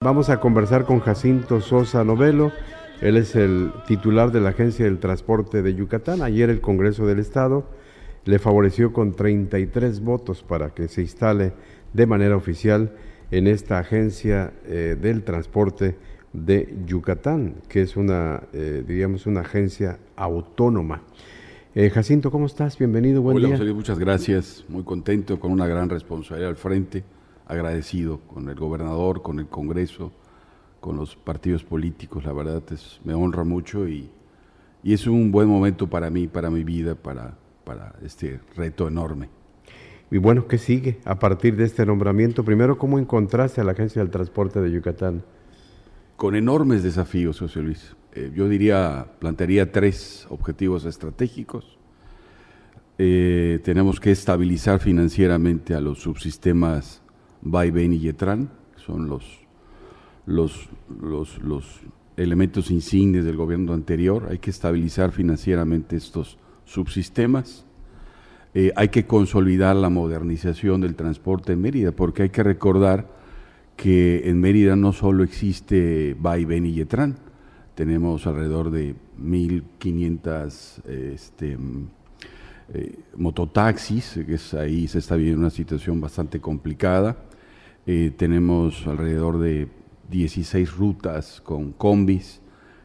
Vamos a conversar con Jacinto Sosa Novelo. Él es el titular de la Agencia del Transporte de Yucatán. Ayer el Congreso del Estado le favoreció con 33 votos para que se instale de manera oficial en esta Agencia del Transporte de Yucatán, que es una agencia autónoma. Jacinto, ¿cómo estás? Bienvenido, buen día. Hola, José Luis, muchas gracias. Muy contento, con una gran responsabilidad al frente. Agradecido con el gobernador, con el Congreso, con los partidos políticos. La verdad me honra mucho y es un buen momento para mí, para mi vida, para este reto enorme. Y bueno, ¿qué sigue a partir de este nombramiento? Primero, ¿cómo encontraste a la Agencia del Transporte de Yucatán? Con enormes desafíos, José Luis. Yo plantearía 3 objetivos estratégicos. Tenemos que estabilizar financieramente a los subsistemas Vaivén y Yetran, que son los elementos insignes del gobierno anterior. Hay que estabilizar financieramente estos subsistemas. Hay que consolidar la modernización del transporte en Mérida, porque hay que recordar que en Mérida no solo existe Vaivén y Yetran, tenemos alrededor de 1,500 mototaxis, que ahí se está viviendo una situación bastante complicada. Tenemos alrededor de 16 rutas con combis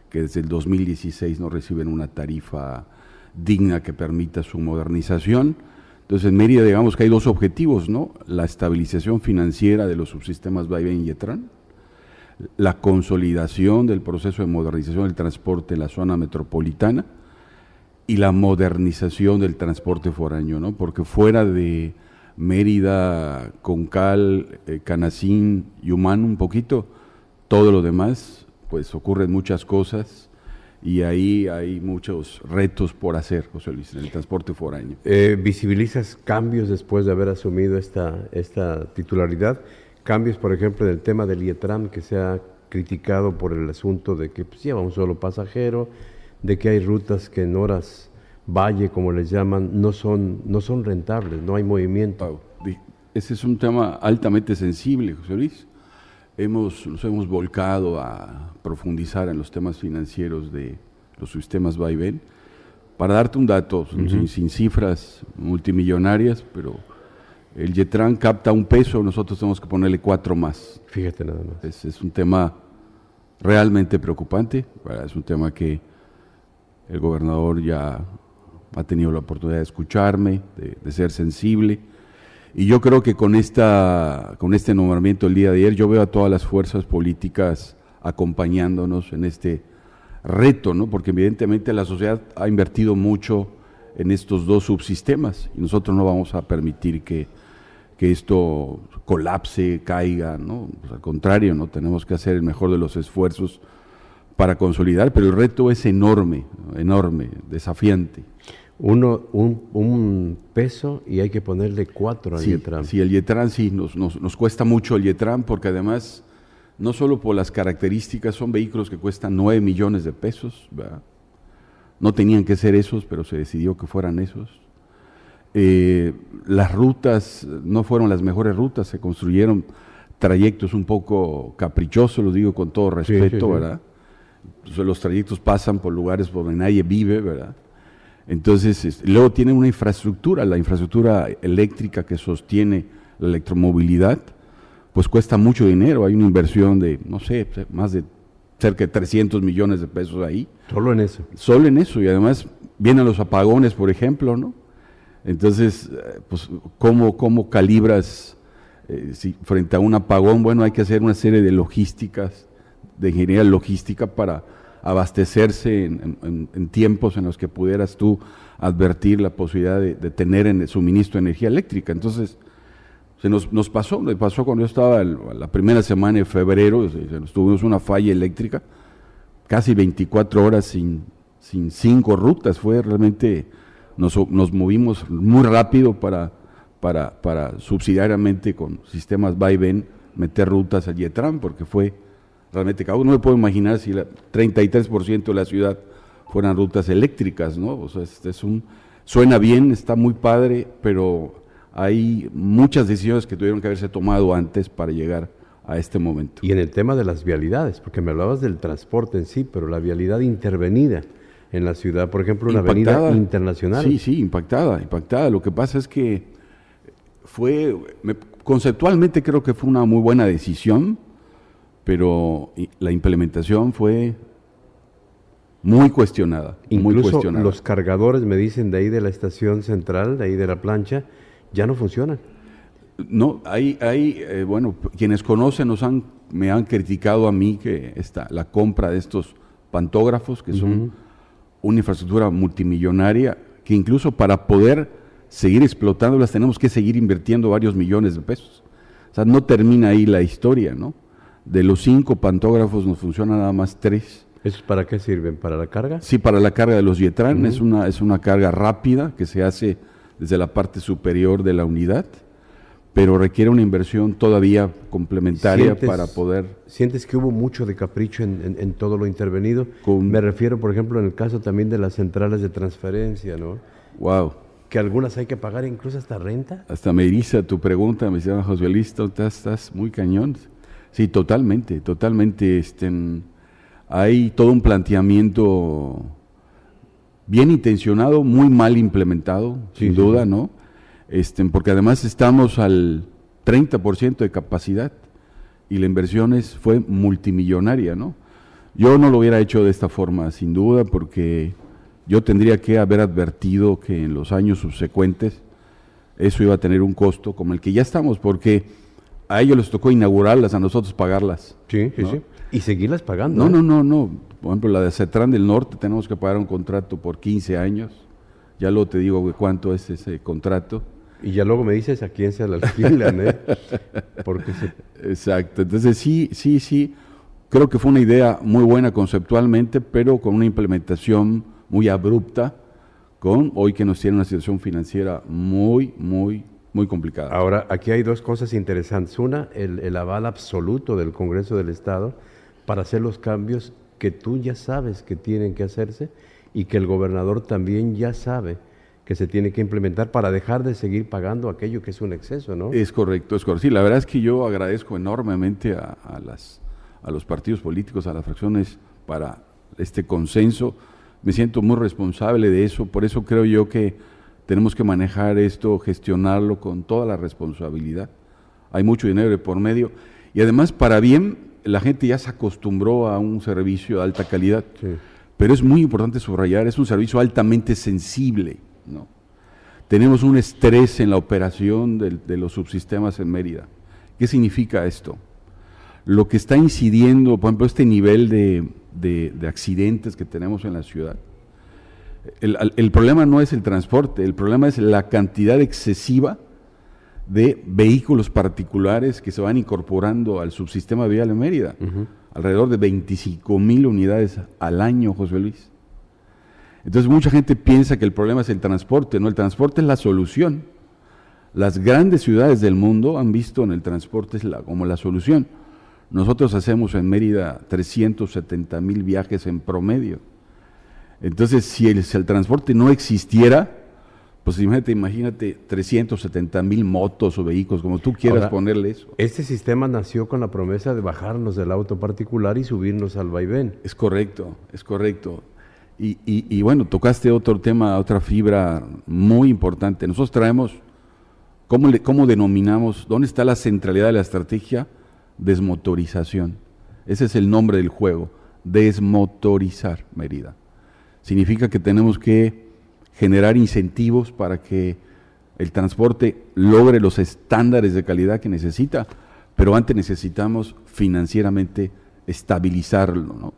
que desde el 2016 no reciben una tarifa digna que permita su modernización. Entonces en Mérida digamos que hay 2 objetivos, ¿no? La estabilización financiera de los subsistemas Vaivén y Yetran, la consolidación del proceso de modernización del transporte en la zona metropolitana y la modernización del transporte foráneo, ¿no? Porque fuera de Mérida, Concal, Canacín y Humán un poquito, todo lo demás, pues ocurren muchas cosas y ahí hay muchos retos por hacer, José Luis, en el transporte foráneo. ¿Visibilizas cambios después de haber asumido esta titularidad? Cambios, por ejemplo, en el tema del Yetran, que se ha criticado por el asunto de que pues, lleva un solo pasajero, de que hay rutas que en horas valle, como les llaman, no son rentables, no hay movimiento. Ese es un tema altamente sensible, José Luis. Nos hemos volcado a profundizar en los temas financieros de los sistemas Vaivén. Para darte un dato, sin cifras multimillonarias, pero el Yetran capta $1, nosotros tenemos que ponerle 4 más. Fíjate nada más. Es un tema realmente preocupante, es un tema que el gobernador ya ha tenido la oportunidad de escucharme, de ser sensible, y yo creo que con este nombramiento el día de ayer, yo veo a todas las fuerzas políticas acompañándonos en este reto, ¿no? Porque evidentemente la sociedad ha invertido mucho en estos 2 subsistemas, y nosotros no vamos a permitir que esto colapse, caiga, ¿no? Pues al contrario, ¿no? Tenemos que hacer el mejor de los esfuerzos para consolidar, pero el reto es enorme, desafiante. Un peso y hay que ponerle 4 al Yetran. Sí, el Yetran sí, nos cuesta mucho el Yetran, porque además, no solo por las características, son vehículos que cuestan 9 millones de pesos, ¿verdad? No tenían que ser esos, pero se decidió que fueran esos. Las rutas no fueron las mejores rutas, se construyeron trayectos un poco caprichosos, lo digo con todo respeto, sí. ¿Verdad? Entonces, los trayectos pasan por lugares donde nadie vive, ¿verdad? Entonces, luego tienen una infraestructura, la infraestructura eléctrica que sostiene la electromovilidad, pues cuesta mucho dinero, hay una inversión de, no sé, más de cerca de 300 millones de pesos ahí. Solo en eso. Solo en eso, y además vienen los apagones, por ejemplo, ¿no? Entonces, pues, ¿cómo calibras si frente a un apagón? Bueno, hay que hacer una serie de logísticas, de ingeniería logística para abastecerse en tiempos en los que pudieras tú advertir la posibilidad de tener en el suministro de energía eléctrica. Entonces, me pasó cuando yo estaba la primera semana de febrero, tuvimos una falla eléctrica, casi 24 horas sin 5 rutas, fue realmente, nos movimos muy rápido para subsidiariamente con sistemas Vaivén meter rutas al Yetran, porque fue realmente caos. No me puedo imaginar si el 33% de la ciudad fueran rutas eléctricas, ¿no? O sea, suena bien, está muy padre, pero hay muchas decisiones que tuvieron que haberse tomado antes para llegar a este momento. Y en el tema de las vialidades, porque me hablabas del transporte en sí, pero la vialidad intervenida en la ciudad, por ejemplo, una avenida internacional. Sí, impactada. Lo que pasa es que conceptualmente creo que fue una muy buena decisión, pero la implementación fue muy cuestionada. Incluso los cargadores, me dicen, de ahí de la estación central, de ahí de la plancha, ya no funcionan. No, bueno, quienes conocen me han criticado a mí que la compra de estos pantógrafos, que son una infraestructura multimillonaria, que incluso para poder seguir explotándolas tenemos que seguir invirtiendo varios millones de pesos. O sea, no termina ahí la historia, ¿no? De los 5 pantógrafos nos funcionan nada más 3. ¿Esos para qué sirven? ¿Para la carga? Sí, para la carga de los Yetran. Es una carga rápida que se hace desde la parte superior de la unidad, pero requiere una inversión todavía complementaria para poder... ¿Sientes que hubo mucho de capricho en todo lo intervenido? Me refiero, por ejemplo, en el caso también de las centrales de transferencia, ¿no? Wow. Que algunas hay que pagar incluso hasta renta. Hasta me eriza tu pregunta, me decía José Luis, estás muy cañón. Sí, totalmente. Hay todo un planteamiento bien intencionado, muy mal implementado, sin duda, ¿no? Porque además estamos al 30% de capacidad y la inversión fue multimillonaria, ¿no? Yo no lo hubiera hecho de esta forma, sin duda, porque yo tendría que haber advertido que en los años subsecuentes eso iba a tener un costo como el que ya estamos, porque a ellos les tocó inaugurarlas, a nosotros pagarlas. Sí. Y seguirlas pagando. No. Por ejemplo, la de Cetrán del Norte tenemos que pagar un contrato por 15 años. Ya luego te digo cuánto es ese contrato. Y ya luego me dices a quién se la alquilan, ¿eh? Exacto. Entonces sí. Creo que fue una idea muy buena conceptualmente, pero con una implementación muy abrupta, hoy que nos tiene una situación financiera muy complicada. Ahora, aquí hay 2 cosas interesantes. Una, el aval absoluto del Congreso del Estado para hacer los cambios que tú ya sabes que tienen que hacerse y que el gobernador también ya sabe que se tiene que implementar para dejar de seguir pagando aquello que es un exceso, ¿no? Es correcto. Sí, la verdad es que yo agradezco enormemente a los partidos políticos, a las fracciones, para este consenso. Me siento muy responsable de eso, por eso creo yo que tenemos que manejar esto, gestionarlo con toda la responsabilidad. Hay mucho dinero de por medio y además, para bien, la gente ya se acostumbró a un servicio de alta calidad, pero es muy importante subrayar, es un servicio altamente sensible, ¿no? Tenemos un estrés en la operación de los subsistemas en Mérida. ¿Qué significa esto? Lo que está incidiendo, por ejemplo, este nivel de accidentes que tenemos en la ciudad. El problema no es el transporte, el problema es la cantidad excesiva de vehículos particulares que se van incorporando al subsistema vial en Mérida. Alrededor de 25,000 unidades al año, José Luis. Entonces mucha gente piensa que el problema es el transporte, no, el transporte es la solución. Las grandes ciudades del mundo han visto en el transporte como la solución. Nosotros hacemos en Mérida 370,000 viajes en promedio. Entonces, si el transporte no existiera, pues imagínate 370,000 motos o vehículos, como tú quieras. Ahora, ponerle eso. Este sistema nació con la promesa de bajarnos del auto particular y subirnos al vaivén. Es correcto. Y bueno, tocaste otro tema, otra fibra muy importante. Nosotros traemos, ¿cómo denominamos? ¿Dónde está la centralidad de la estrategia? Desmotorización. Ese es el nombre del juego, desmotorizar Mérida. Significa que tenemos que generar incentivos para que el transporte logre los estándares de calidad que necesita, pero antes necesitamos financieramente estabilizarlo, ¿no?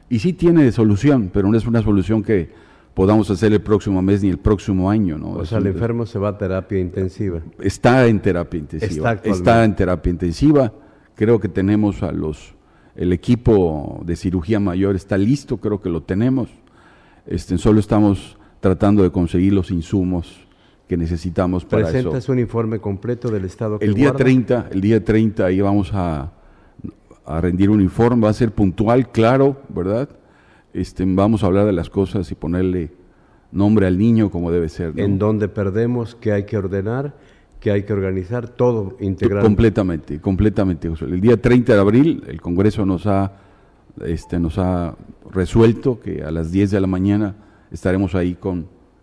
Y sí tiene solución, pero no es una solución que podamos hacer el próximo mes ni el próximo año, ¿no? O sea, el enfermo se va a terapia intensiva. Está en terapia intensiva. Está en terapia intensiva. Creo que tenemos el equipo de cirugía mayor está listo, creo que lo tenemos. Solo estamos tratando de conseguir los insumos que necesitamos para eso. ¿Presentas un informe completo del estado que el día 30 ahí vamos a rendir un informe, va a ser puntual, claro, ¿verdad? Vamos a hablar de las cosas y ponerle nombre al niño como debe ser, ¿no? En dónde perdemos, qué hay que ordenar que hay que organizar todo integral. Completamente, José. El día 30 de abril el Congreso nos ha resuelto que a las 10 de la mañana estaremos ahí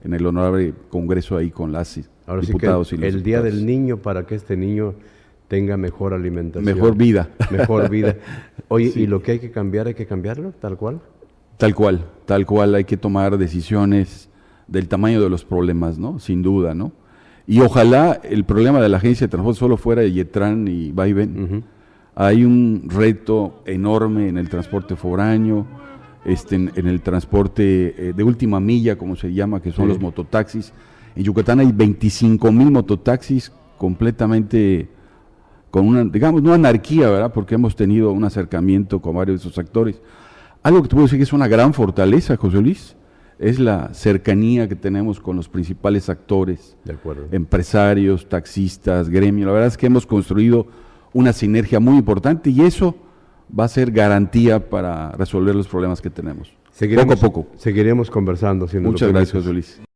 en el honorable Congreso ahí con las Ahora diputados sí que y los el Día diputados. del Niño, para que este niño tenga mejor alimentación. Mejor vida. Mejor vida. Oye, Sí. ¿y lo que hay que cambiarlo, tal cual? Tal cual, hay que tomar decisiones del tamaño de los problemas, ¿no? Sin duda, ¿no? Y ojalá el problema de la agencia de transporte solo fuera de Yetran y Vaivén. Ujú. Hay un reto enorme en el transporte foráneo, en el transporte de última milla, como se llama, que son Sí. los mototaxis. En Yucatán hay 25,000 mototaxis completamente con una, digamos, no anarquía, ¿verdad? Porque hemos tenido un acercamiento con varios de esos actores. Algo que te puedo decir que es una gran fortaleza, José Luis, es la cercanía que tenemos con los principales actores, De acuerdo. empresarios, taxistas, gremio. La verdad es que hemos construido una sinergia muy importante y eso va a ser garantía para resolver los problemas que tenemos. Poco a poco. Seguiremos conversando. Si nos lo Muchas gracias, permites. José Luis.